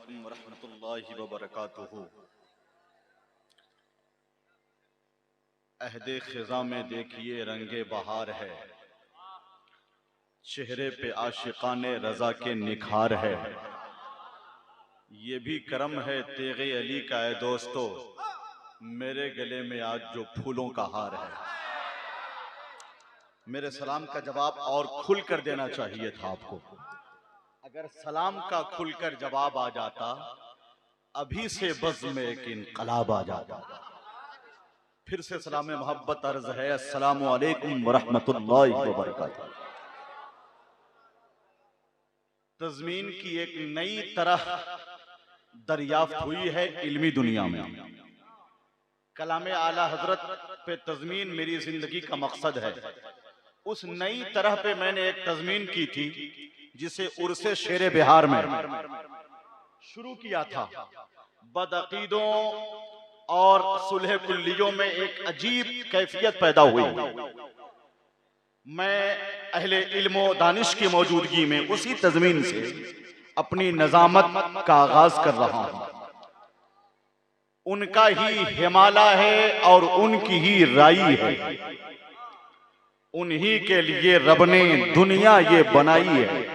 अलैकुम वरहमतुल्लाहि वबरकातुहू। अहदे ख़िज़ा में देखिए रंगे बहार है, चेहरे पे आशिकाने रज़ा के निखार है। ये भी करम है तेगे अली का है दोस्तों, मेरे गले में आज जो फूलों का हार है। मेरे सलाम का जवाब और खुल कर देना चाहिए था आपको। अगर सलाम का खुलकर जवाब आ जाता, अभी से बज़्म में एक इनकलाब आ जाता। फिर से सलाम मोहब्बत अर्ज है, अस्सलामु अलैकुम वरहमतुल्लाहि वबरकातुहू। तज़मीन की एक नई तरह दरियाफ्त हुई है इल्मी दुनिया में। कलाम आला हजरत पे तज़मीन मेरी जिंदगी का मकसद है। उस नई तरह पे मैंने एक तज़मीन की थी जिसे उर्से शेरे बिहार में शुरू किया था। बदअकीदों और सुलह कुल्लियों में एक अजीब कैफियत पैदा हुई। मैं अहले इल्म व दानिश की मौजूदगी में उसी तज़मीन से अपनी नज़ामत का आगाज कर रहा हूं। उनका ही हिमालय है और उनकी ही राई है। उन्हीं के लिए रब ने दुनिया ये बनाई है।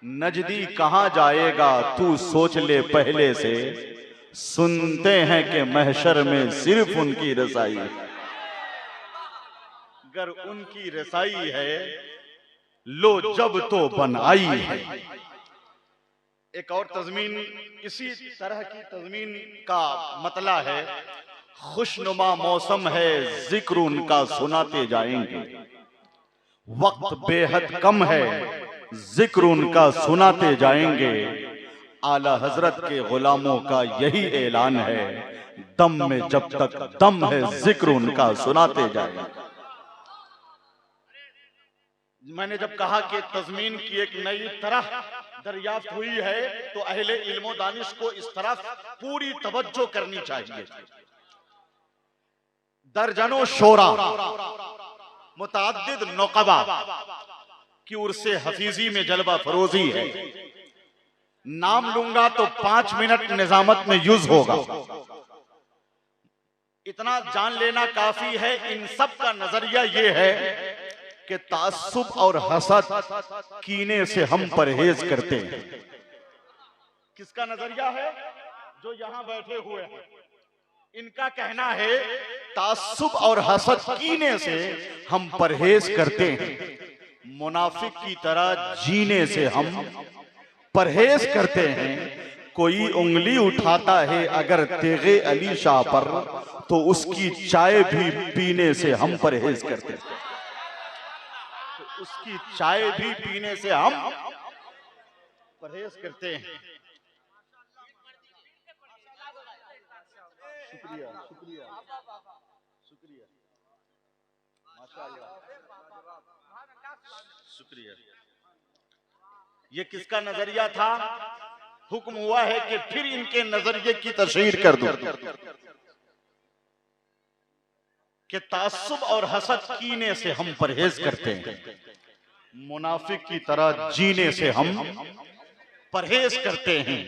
नजदी कहां जाएगा तू सोच ले पहले से, सुनते हैं कि महशर में सिर्फ उनकी रसाई है। अगर उनकी रसाई है लो जब तो बनाई है। एक और तज़मीन इसी तरह की तज़मीन का मतला है, खुशनुमा मौसम है जिक्र उनका सुनाते जाएंगे। वक्त बेहद कम है जिक्र उनका सुनाते जाएंगे। आला हजरत के गुलामों का यही ऐलान है, दम में जब तक दम है जिक्र उनका सुनाते जाएंगे। मैंने जब कहा कि तज़मीन की एक नई तरह दरियाफ्त हुई है, तो अहले इल्म दानिश को इस तरफ पूरी तवज्जो करनी चाहिए। दर्जनों शोरा, मुतअद्दिद नुक़बा की उर्से हफीजी में जलवा फरोजी है। नाम लूंगा तो 5 मिनट निजामत में यूज होगा। इतना जान लेना काफी है, इन सब का नजरिया ये है कि तासुब और हसद कीने से हम परहेज करते हैं। किसका नजरिया है? जो यहां बैठे हुए हैं, इनका कहना है तासुब और हसद कीने से हम परहेज करते हैं। मुनाफिक की तरह जीने से हम परहेज करते हैं। कोई उंगली उठाता है अगर तेगे अली शाह पर, तो उसकी चाय भी पीने से हम परहेज करते हैं। उसकी चाय भी पीने से हम परहेज करते हैं। शुक्रिया शुक्रिया शुक्रिया, माशाअल्लाह, शुक्रिया। ये किसका नजरिया था? हुक्म हुआ है कि फिर इनके नजरिए की तशरीह कर दूं कि तासुब और हसद कीने से हम परहेज करते हैं। मुनाफिक की तरह जीने से हम परहेज करते हैं।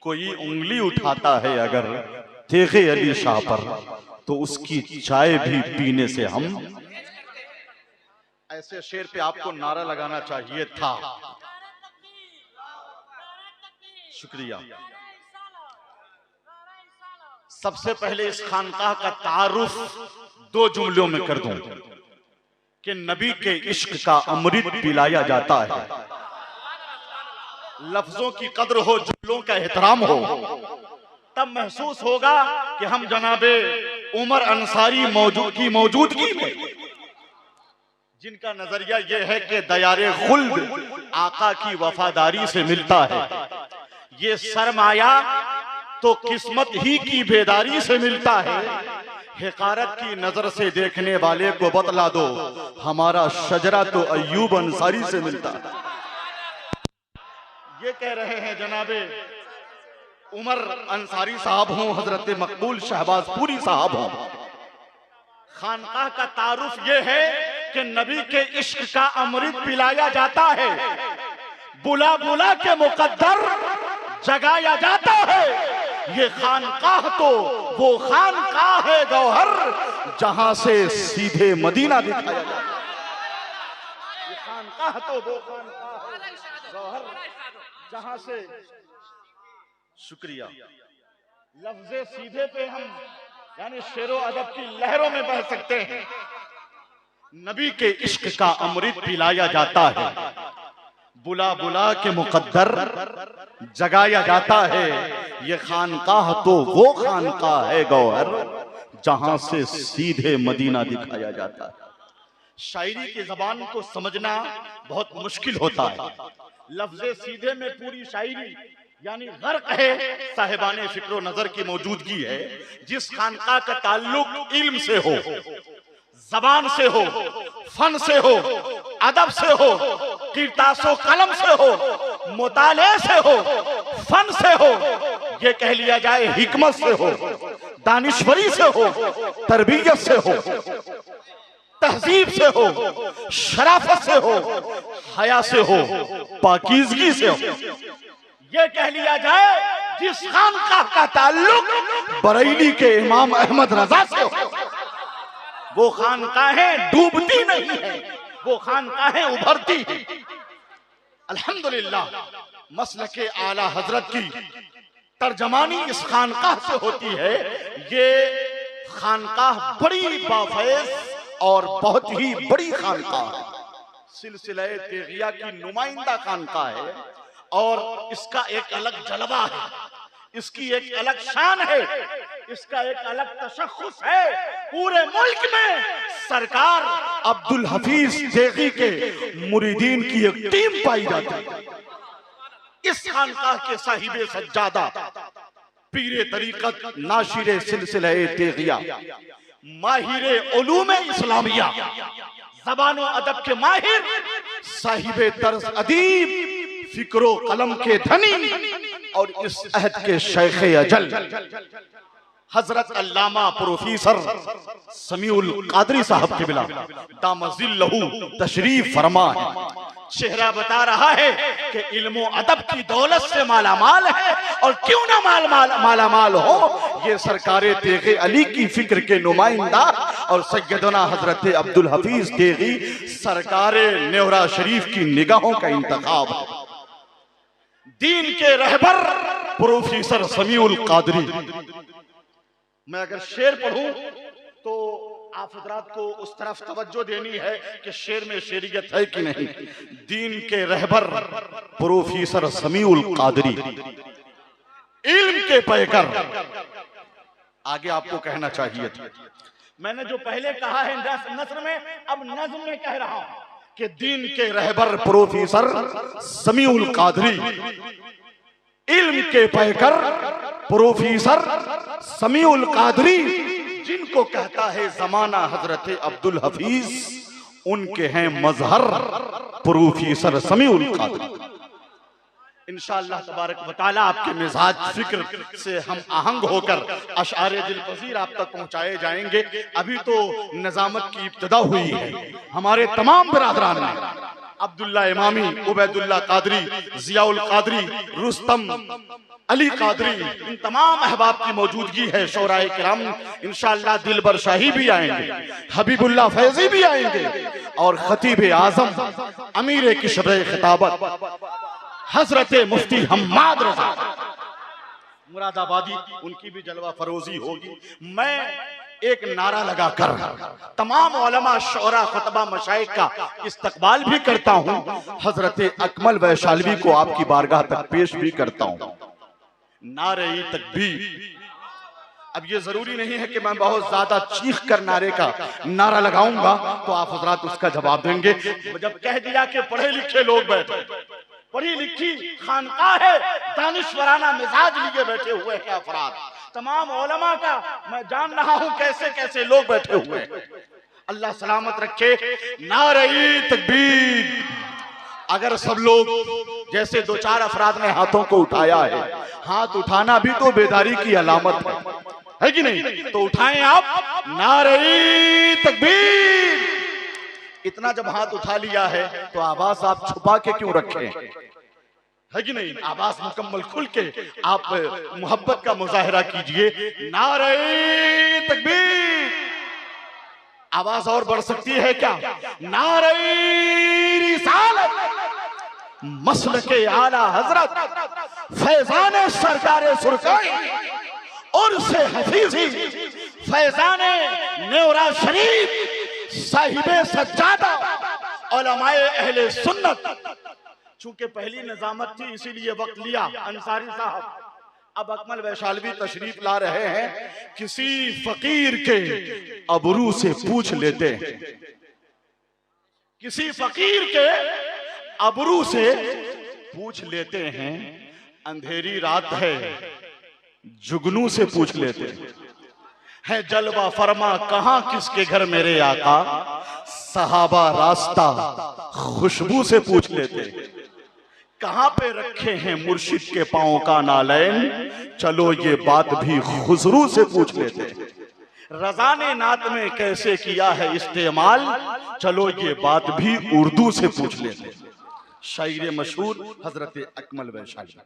कोई उंगली उठाता है अगर तेगे अली शाह पर, तो उसकी चाय भी पीने से हम। ऐसे शेर पे आपको नारा लगाना चाहिए था। शुक्रिया। सबसे पहले इस खानकाह का तारुफ 2 जुमलों में कर दूं कि नबी के इश्क का अमृत पिलाया जाता है। लफ्जों की कद्र हो, जुमलों का एहतराम हो, तब महसूस होगा कि हम जनाबे उमर अंसारी की मौजूदगी में, जिनका नजरिया यह है कि दयारे खुल्द आका की वफादारी से मिलता है। ये सरमाया तो किस्मत ही की बेदारी से मिलता है। हिकारत की नजर से देखने वाले को बतला दो, हमारा शजरा तो अय्यूब अंसारी से मिलता है। ये कह रहे हैं जनाबे उमर अंसारी साहब हों, हजरत मकबूल शहबाजपुरी साहब हों। खानकाह का तारुफ ये है कि नबी के इश्क का अमृत पिलाया जाता है। बुला बुला के मुकद्दर जगाया जाता है। ये खानकाह तो वो खानकाह है गौहर, जहां से सीधे मदीना दिखाया जाता है। ये खानकाह तो वो खानकाह है गौहर, जहां से, शुक्रिया, लफ्ज़े सीधे पे हम यानी शेरो अदब की लहरों में बह सकते हैं। नबी के इश्क का अमृत पिलाया जाता है, बुला बुला के मुकद्दर जगाया जाता है। ये खानकाह तो वो खानकाह है गौहर, जहां से सीधे मदीना दिखाया जाता है। शायरी की जबान को समझना बहुत मुश्किल होता है। लफ्ज़े सीधे में पूरी शायरी यानी गर्क है साहिबाने फिक्र नजर की मौजूदगी है। जिस खानका का ताल्लुक इल्म से हो, जबान से हो, फन से हो, अदब से हो, किरतासो कलम से हो, मुताले से हो, फन से हो, ये कह लिया जाए हिकमत से हो, दानिश्वरी से हो, तरबियत से हो, तहजीब से हो, शराफत से हो, हया से हो, पाकीज़गी से हो, ये कह लिया जाए जिस खानकाह का ताल्लुक बरेली के इमाम अहमद रजा से हो। वो खानकाहें डूबती नहीं है, वो खानकाहें उभरती है। अल्हम्दुलिल्लाह मसलके आला हजरत की तर्जमानी इस खानकाह से होती है। ये खानकाह बड़ी बाफैज़ और बहुत ही बड़ी खानकाह है। सिलसिला तेगिया की नुमाइंदा खानकाह है और इसका एक अलग जलवा है, इसकी एक अलग शान है, इसका एक अलग तशख्खुस है। पूरे मुल्क में सरकार अब्दुल हफीज तेगी के मुरीदीन की एक टीम पाई जाती है। इस खानकाह के साहिबे सज्जादा, पीरे तरीकत, नाशिरे सिलसिले तेगिया, माहिरे उलूमे इस्लामिया, ज़बान व अदब के माहिर, साहिबे तर्ज अदीब, फिक्रो कलम के धनी और इस अहद के शेख अजल हजरत अल्लामा प्रोफेसर समीउल कादरी साहब किबला दामजिल्लहु तशरीफ फरमा है। चेहरा बता रहा है कि इल्म व अदब की दौलत से मालामाल है और क्यों ना मालामाल हो। ये सरकारे तेगे अली की फिक्र के नुमाइंदा और सैयदना हजरत अब्दुल हफीज तेगी सरकारे नेवरा शरीफ की निगाहों का इंतखाब है। दीन के रहबर प्रोफेसर समीउल कादरी। मैं अगर शेर पढ़ूं तो आप हजरात को उस तरफ तवज्जो देनी है कि शेर में शेरियत है कि नहीं। दीन के रहबर प्रोफेसर समीउल कादरी, इल्म के पैकर। आगे आपको कहना चाहिए था, मैंने जो पहले कहा है नस्र में, अब नज्म में कह रहा हूं कि दीन के रहबर प्रोफेसर समीउल कादरी, इल्म के पैकर प्रोफेसर समीउल कादरी, जिनको कहता है जमाना हजरत अब्दुल हफीज, उनके हैं मजहर प्रोफेसर समीउल कादरी। इंशाअल्लाह तबारक व तआला आपके मिजाज फिक्र से हम आहंग होकर अशआरे दिल पजीर आप तक पहुंचाए जाएंगे। अभी तो निजामत की इब्तिदा हुई है। हमारे तमाम बिरादरान में अब्दुल्ला इमामी, उबैदुल्ला कादरी, जियाउल कादरी, रुस्तम अली कादरी, इन तमाम अहबाब की मौजूदगी है। शोराए किराम इंशाअल्लाह दिलबर शाही भी आएंगे, हबीबुल्लाह फैजी भी आएंगे और खतीब आजम अमीर किशरे खिताबत हजरत मुफ्ती हम्माद रजा मुरादाबादी, उनकी भी जलवा फरोजी होगी। मैं एक नारा लगाकर तमाम उलमा, शोरा, खुतबा, मशाइख का इस्तकबाल भी करता हूं। हजरत अकमल वैशालवी को आपकी बारगाह तक पेश भी करता हूं। नारे तकबीर। अब ये जरूरी नहीं है कि मैं बहुत ज्यादा चीख कर नारे का नारा लगाऊंगा तो आप हजरात उसका जवाब देंगे। जब कह दिया कि पढ़े लिखे लोग बैठे, पढ़ी लिखी खानकाह है, दानिश्वराना मिजाज लिए बैठे हुए हैं अफराद, तमाम उलमा का मैं जान रहा हूं कैसे कैसे लोग बैठे हुए हैं। अल्लाह सलामत रखे। नारे तकबीर। अगर सब लोग जैसे दो चार अफराद ने हाथों को उठाया है, हाथ उठाना भी तो बेदारी की अलामत है कि नहीं? तो उठाएं आप। नारे तकबीर। इतना जब हाथ उठा लिया है तो आवाज आप छुपा के क्यों रखें? है कि नहीं? आवाज मुकम्मल खुल के आप मोहब्बत का मुजाहिरा कीजिए। नारे तकबीर। आवाज और बढ़ सकती है क्या? नारे रिसालत, मसलके आला हजरत फैजान सरकारे सुरकाई और से हफीजी फैजान नेवरा शरीफ साहिबे सज्जादा उलमाए अहले सुन्नत। चूंकि पहली निजामत थी इसीलिए वक्त लिया अंसारी साहब। अब अकमल वैशालवी तशरीफ ला रहे हैं। किसी फकीर के अबरू से पूछ लेते हैं, किसी फकीर के अबरू से पूछ लेते हैं। अंधेरी रात है जुगनू से पूछ लेते हैं। जलवा फरमा कहां किसके घर मेरे आका, सहाबा रास्ता खुशबू से पूछ लेते हैं। कहां पे रखे हैं मुर्शिद के पांव का नालैन, चलो ये बात भी खुसरू से पूछ लेते हैं। रज़ा ने नात में कैसे किया है इस्तेमाल, चलो ये बात भी उर्दू से पूछ लेते हैं। शायरे मशहूर हजरत अकमल वैशाली।